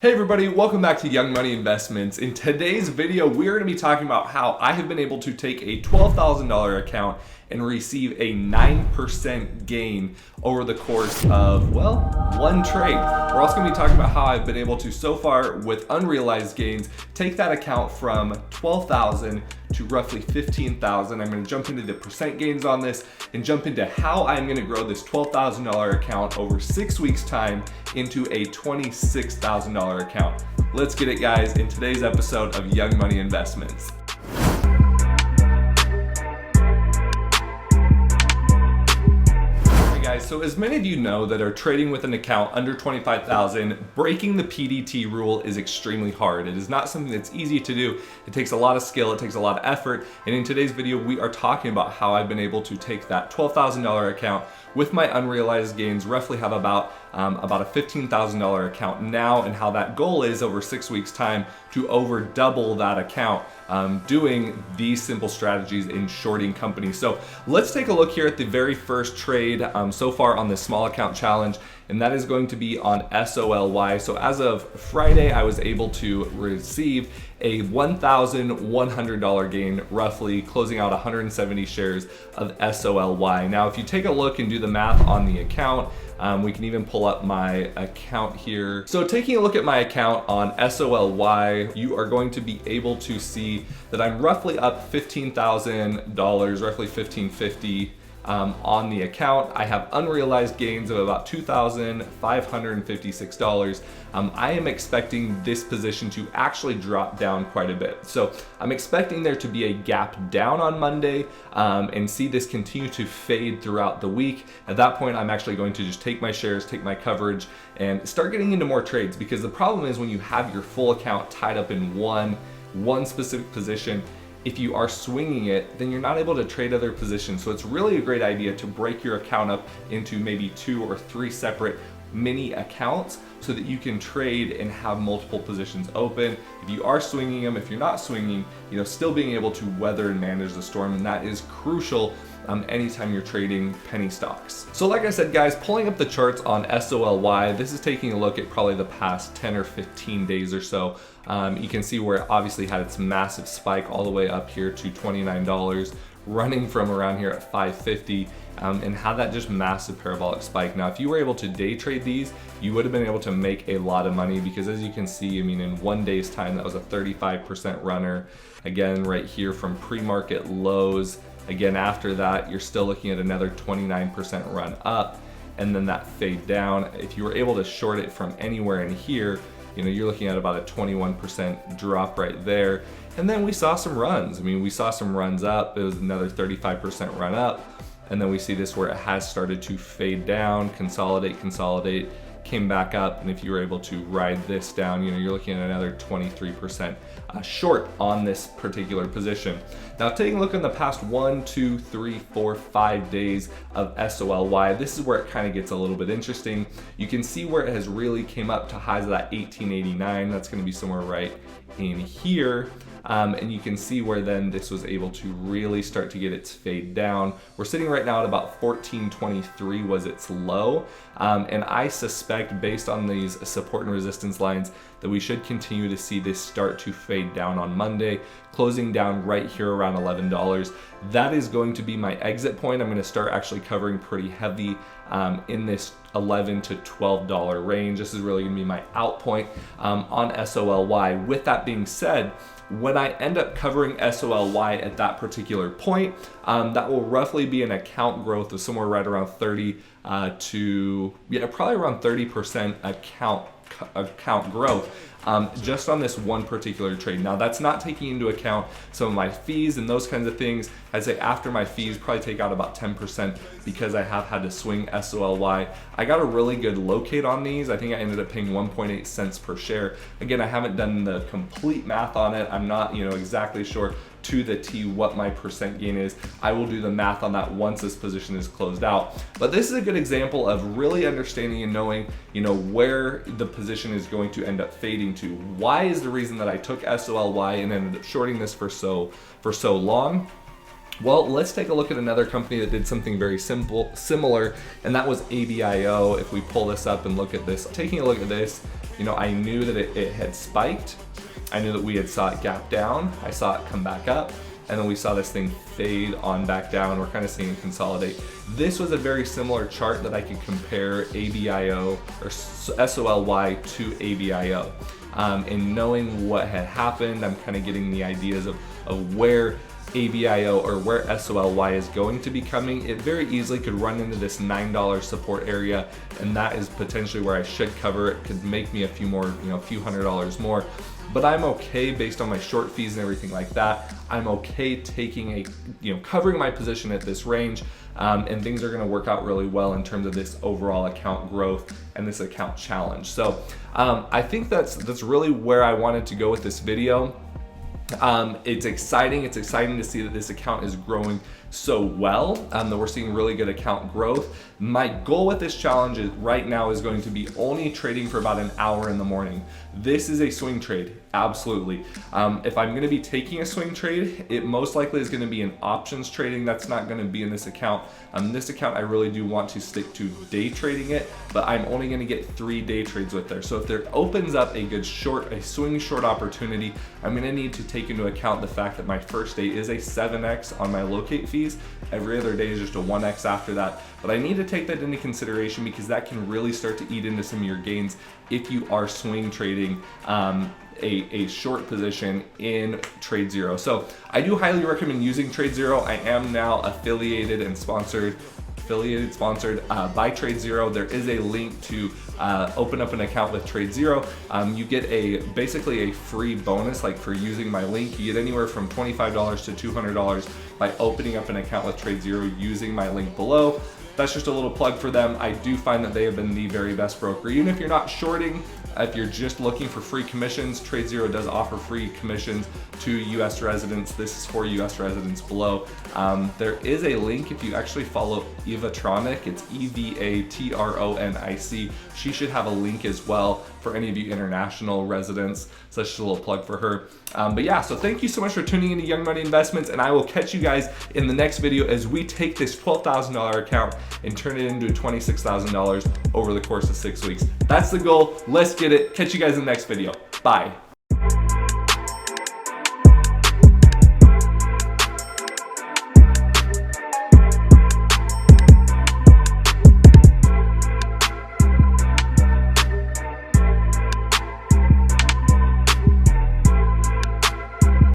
Hey everybody, welcome back to Young Money Investments. In today's video, we're going to be talking about how I have been able to take a $12,000 account and receive a 9% gain over the course of, well, one trade. We're also going to be talking about how I've been able to, so far with unrealized gains, take that account from 12,000 to roughly 15,000. I'm going to jump into the percent gains on this and jump into how I'm going to grow this $12,000 account over 6 weeks time into a $26,000 account. Let's get it, guys, in today's episode of Young Money Investments. So as many of you know that are trading with an account under 25,000, breaking the PDT rule is extremely hard. It is not something that's easy to do. It takes a lot of skill, it takes a lot of effort. And in today's video, we are talking about how I've been able to take that $12,000 account with my unrealized gains, roughly have about a $15,000 account now, and how that goal is over 6 weeks time to over double that account doing these simple strategies in shorting companies. So let's take a look here at the very first trade so far on this small account challenge, and that is going to be on SOLY. So as of Friday, I was able to receive a $1,100 gain, roughly closing out 170 shares of SOLY. Now, if you take a look and do the math on the account, we can even pull up my account here. So taking a look at my account on SOLY, you are going to be able to see that I'm roughly up $15,000, roughly $1,550 on the account. I have unrealized gains of about $2,556. I am expecting this position to actually drop down quite a bit. So I'm expecting there to be a gap down on Monday and see this continue to fade throughout the week. At that point, I'm actually going to just take my shares, take my coverage, and start getting into more trades, because the problem is when you have your full account tied up in one specific position, if you are swinging it, then you're not able to trade other positions. So it's really a great idea to break your account up into maybe 2 or 3 separate mini accounts so that you can trade and have multiple positions open. If you are swinging them, if you're not swinging, still being able to weather and manage the storm, and that is crucial anytime you're trading penny stocks. So like I said, guys, pulling up the charts on SOLY, this is taking a look at probably the past 10 or 15 days or so. You can see where it obviously had its massive spike all the way up here to $29, running from around here at $5.50, and had that just massive parabolic spike. Now, if you were able to day trade these, you would have been able to make a lot of money, because as you can see, in 1 day's time, that was a 35% runner. Again, right here from pre-market lows. Again, after that, you're still looking at another 29% run up, and then that fade down. If you were able to short it from anywhere in here, you're looking at about a 21% drop right there. And then we saw some runs. We saw some runs up. It was another 35% run up. And then we see this where it has started to fade down, consolidate, came back up. And if you were able to ride this down, you're looking at another 23% short on this particular position. Now, taking a look in the past 1, 2, 3, 4, 5 days of SOLY, this is where it kind of gets a little bit interesting. You can see where it has really came up to highs of that 1889. That's going to be somewhere right in here. And you can see where then this was able to really start to get its fade down. We're sitting right now at about 1423 was its low. And I suspect, based on these support and resistance lines, that we should continue to see this start to fade down on Monday, closing down right here around $11. That is going to be my exit point. I'm going to start actually covering pretty heavy in this $11 to $12 range. This is really going to be my out point on SOLY. With that being said, when I end up covering SOLY at that particular point, that will roughly be an account growth of somewhere right around 30 probably around 30% account growth just on this one particular trade. Now, that's not taking into account some of my fees and those kinds of things. I'd say after my fees, probably take out about 10% because I have had to swing SOLY. I got a really good locate on these. I think I ended up paying 1.8 cents per share. Again, I haven't done the complete math on it. I'm not, exactly sure to the T what my percent gain is. I will do the math on that once this position is closed out. But this is a good example of really understanding and knowing, where the position is going to end up fading to. Why is the reason that I took SOLY and ended up shorting this for so long? Well, let's take a look at another company that did something very similar, and that was ABIO. If we pull this up and look at this, taking a look at this, you know, I knew that it had spiked. I knew that we had saw it gap down. I saw it come back up, and then we saw this thing fade on back down. We're kind of seeing it consolidate. This was a very similar chart that I could compare ABIO or SOLY to ABIO. And knowing what had happened, I'm kind of getting the ideas of where ABIO or where SOLY is going to be coming. It very easily could run into this $9 support area, and that is potentially where I should cover. It could make me a few more, you know, a few $100s more. But I'm okay based on my short fees and everything like that. I'm okay taking covering my position at this range, and things are gonna work out really well in terms of this overall account growth and this account challenge. So I think that's really where I wanted to go with this video. It's exciting to see that this account is growing so well, that we're seeing really good account growth. My goal with this challenge right now is going to be only trading for about an hour in the morning. This is a swing trade, absolutely. If I'm gonna be taking a swing trade, it most likely is gonna be an options trading. That's not gonna be in this account. This account, I really do want to stick to day trading it, but I'm only gonna get 3 day trades with there. So if there opens up a good a swing short opportunity, I'm gonna need to take into account the fact that my first day is a 7x on my locate fees. Every other day is just a 1x after that. But I need to take that into consideration because that can really start to eat into some of your gains if you are swing trading a short position in TradeZero. So I do highly recommend using TradeZero. I am now affiliated and sponsored by TradeZero. There is a link to open up an account with TradeZero. You get basically a free bonus, like for using my link. You get anywhere from $25 to $200 by opening up an account with TradeZero using my link below. That's just a little plug for them. I do find that they have been the very best broker. Even if you're not shorting, if you're just looking for free commissions, TradeZero does offer free commissions to US residents. This is for US residents below. There is a link if you actually follow Evatronic. It's EVATRONIC. She should have a link as well for any of you international residents. So that's just a little plug for her. But yeah, so thank you so much for tuning into Young Money Investments, and I will catch you guys in the next video as we take this $12,000 account and turn it into $26,000 over the course of 6 weeks. That's the goal. Let's get it. Catch you guys in the next video. Bye.